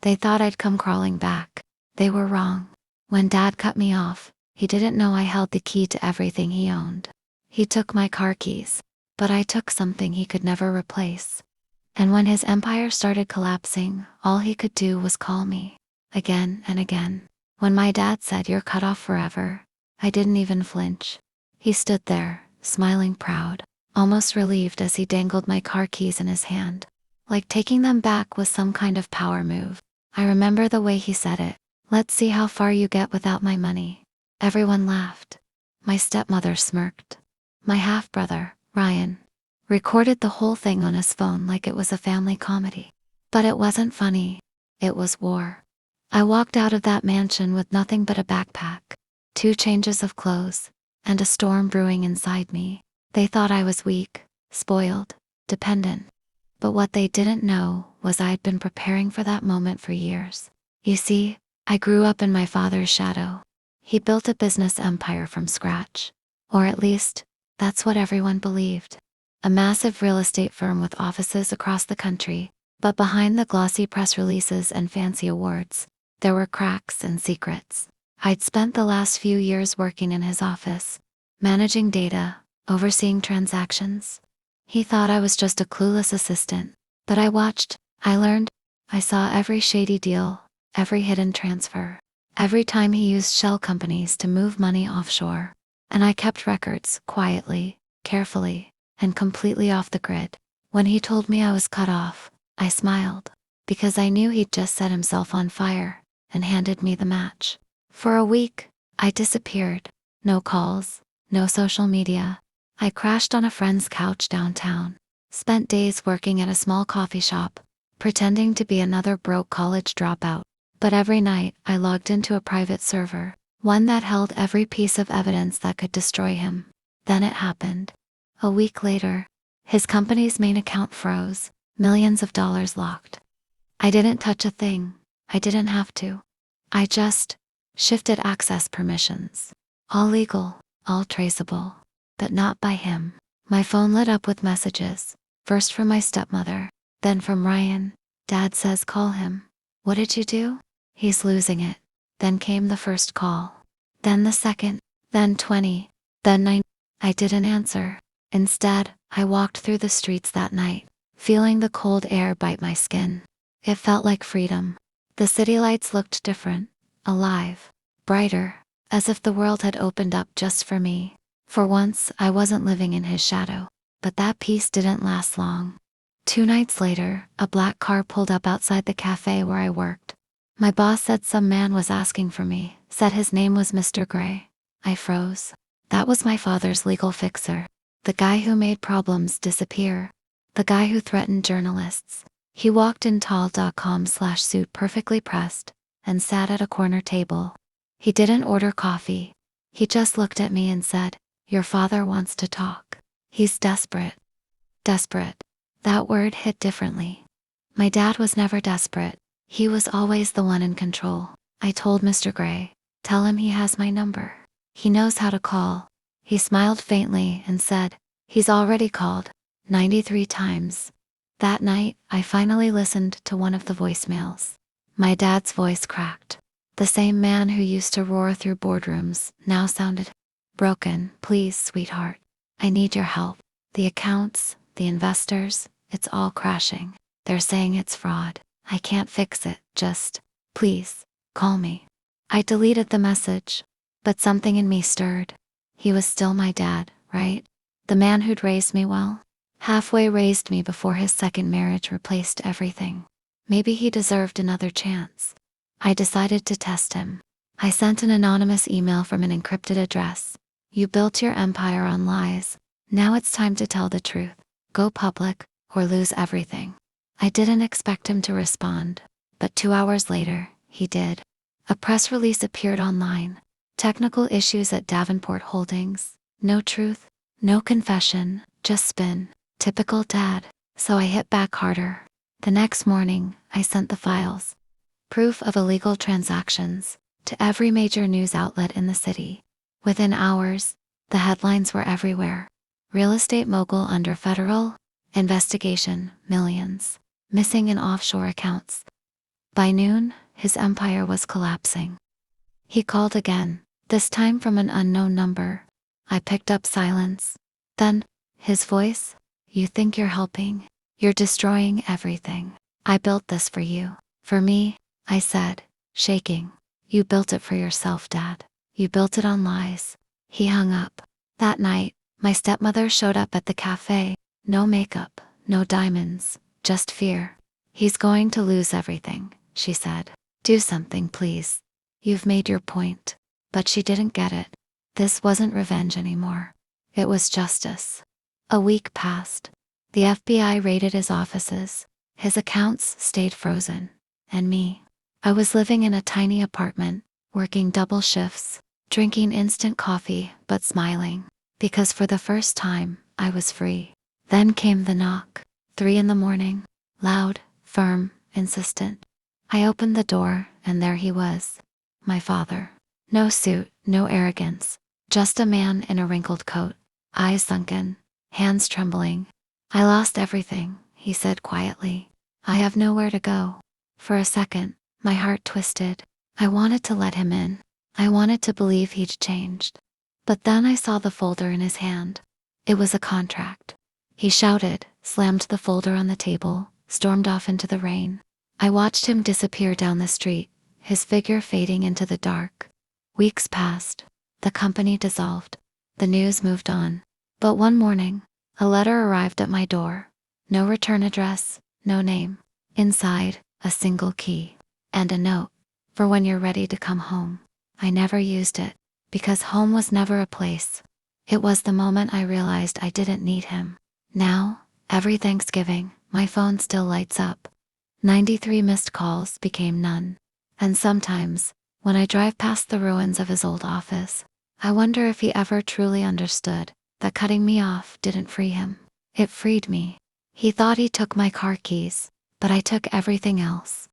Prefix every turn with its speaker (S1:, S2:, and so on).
S1: They thought I'd come crawling back. They were wrong. When Dad cut me off, he didn't know I held the key to everything he owned. He took my car keys, but I took something he could never replace. And when his empire started collapsing, all he could do was call me. Again and again. When my dad said, "You're cut off forever," I didn't even flinch. He stood there, smiling proud, almost relieved as he dangled my car keys in his hand. Like taking them back was some kind of power move. I remember the way he said it. "Let's see how far you get without my money." Everyone laughed. My stepmother smirked. My half-brother, Ryan, recorded the whole thing on his phone like it was a family comedy. But it wasn't funny. It was war. I walked out of that mansion with nothing but a backpack, 2 changes of clothes, and a storm brewing inside me. They thought I was weak, spoiled, dependent. But what they didn't know was I'd been preparing for that moment for years. You see, I grew up in my father's shadow. He built a business empire from scratch. Or at least, that's what everyone believed. A massive real estate firm with offices across the country. But behind the glossy press releases and fancy awards, there were cracks and secrets. I'd spent the last few years working in his office, managing data, overseeing transactions. He thought I was just a clueless assistant, but I watched, I learned, I saw every shady deal, every hidden transfer, every time he used shell companies to move money offshore. And I kept records, quietly, carefully, and completely off the grid. When he told me I was cut off, I smiled, because I knew he'd just set himself on fire, and handed me the match. For a week, I disappeared. No calls, no social media. I crashed on a friend's couch downtown. Spent days working at a small coffee shop, pretending to be another broke college dropout. But every night, I logged into a private server, one that held every piece of evidence that could destroy him. Then it happened. A week later, his company's main account froze, millions of dollars locked. I didn't touch a thing. I didn't have to. I just shifted access permissions. All legal, all traceable, but not by him. My phone lit up with messages, first from my stepmother, then from Ryan. "Dad says call him." "What did you do?" "He's losing it." Then came the first call. Then the second, then 20, then 9. I didn't answer. Instead, I walked through the streets that night, feeling the cold air bite my skin. It felt like freedom. The city lights looked different, alive, brighter, as if the world had opened up just for me. For once, I wasn't living in his shadow. But that peace didn't last long. 2 nights later, a black car pulled up outside the cafe where I worked. My boss said some man was asking for me, said his name was Mr. Gray. I froze. That was my father's legal fixer. The guy who made problems disappear. The guy who threatened journalists. He walked in tall.com/suit perfectly pressed, and sat at a corner table. He didn't order coffee. He just looked at me and said, "Your father wants to talk. He's desperate." Desperate. That word hit differently. My dad was never desperate. He was always the one in control. I told Mr. Gray, "Tell him he has my number. He knows how to call." He smiled faintly and said, "He's already called 93 times. That night, I finally listened to one of the voicemails. My dad's voice cracked. The same man who used to roar through boardrooms now sounded broken. "Please, sweetheart. I need your help. The accounts, the investors, it's all crashing. They're saying it's fraud. I can't fix it. Just, please, call me." I deleted the message, but something in me stirred. He was still my dad, right? The man who'd raised me well. Halfway raised me before his second marriage replaced everything. Maybe he deserved another chance. I decided to test him. I sent an anonymous email from an encrypted address. "You built your empire on lies. Now it's time to tell the truth. Go public, or lose everything." I didn't expect him to respond, but 2 hours later, he did. A press release appeared online. Technical issues at Davenport Holdings. No truth, no confession, just spin. Typical dad. So I hit back harder. The next morning, I sent the files, proof of illegal transactions, to every major news outlet in the city. Within hours, the headlines were everywhere. Real estate mogul under federal investigation, millions. Missing in offshore accounts. By noon, his empire was collapsing. He called again, this time from an unknown number. I picked up silence. Then, his voice, "You think you're helping? You're destroying everything. I built this for you." "For me," I said, shaking. "You built it for yourself, Dad. You built it on lies." He hung up. That night, my stepmother showed up at the cafe. No makeup, no diamonds, just fear. "He's going to lose everything," she said. "Do something, please. You've made your point." But she didn't get it. This wasn't revenge anymore. It was justice. A week passed. The FBI raided his offices. His accounts stayed frozen. And me. I was living in a tiny apartment, working double shifts, drinking instant coffee, but smiling. Because for the first time, I was free. Then came the knock. 3 in the morning. Loud, firm, insistent. I opened the door, and there he was. My father. No suit, no arrogance. Just a man in a wrinkled coat, eyes sunken, hands trembling. "I lost everything," he said quietly. "I have nowhere to go." For a second, my heart twisted. I wanted to let him in. I wanted to believe he'd changed. But then I saw the folder in his hand. It was a contract. He shouted, slammed the folder on the table, stormed off into the rain. I watched him disappear down the street, his figure fading into the dark. Weeks passed. The company dissolved. The news moved on. But one morning, a letter arrived at my door. No return address, no name. Inside, a single key. And a note. "For when you're ready to come home." I never used it, because home was never a place. It was the moment I realized I didn't need him. Now, every Thanksgiving, my phone still lights up. 93 missed calls became none. And sometimes, when I drive past the ruins of his old office, I wonder if he ever truly understood that cutting me off didn't free him. It freed me. He thought he took my car keys, but I took everything else.